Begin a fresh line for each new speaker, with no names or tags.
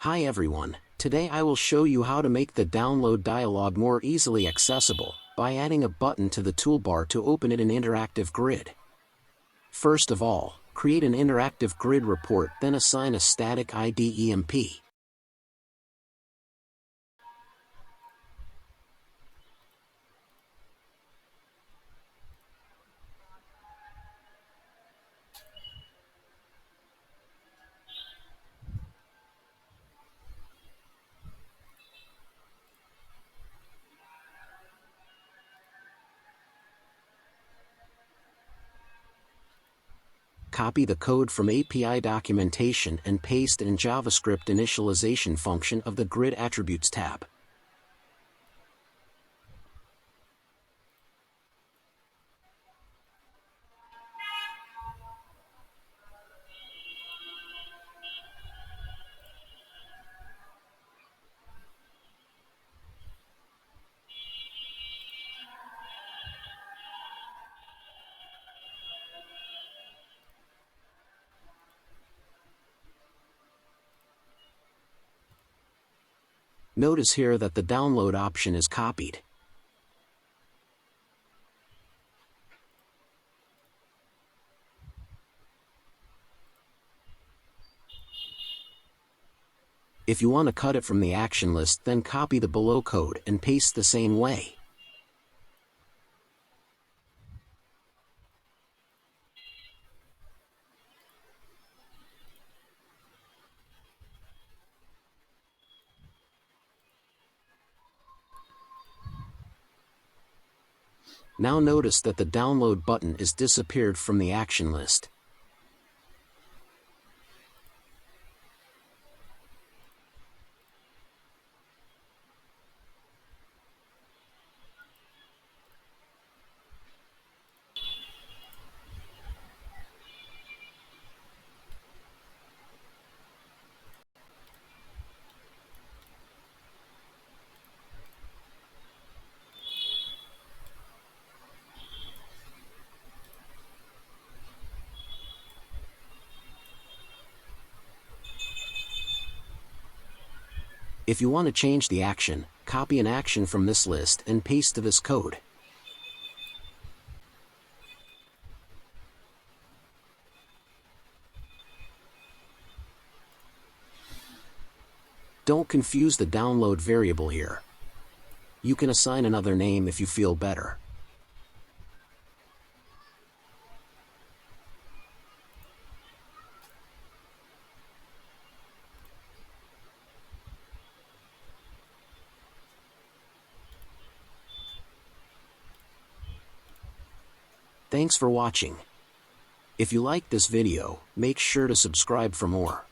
Hi everyone, today I will show you how to make the download dialog more easily accessible by adding a button to the toolbar to open it in interactive grid. First of all, create an interactive grid report, then assign a static ID EMP. Copy the code from API documentation and paste in JavaScript initialization function of the Grid Attributes tab. Notice here that the download option is copied. If you want to cut it from the action list, then copy the below code and paste the same way. Now notice that the download button is disappeared from the action list. If you want to change the action, copy an action from this list and paste to this code. Don't confuse the download variable here. You can assign another name if you feel better. Thanks for watching. If you like this video, make sure to subscribe for more.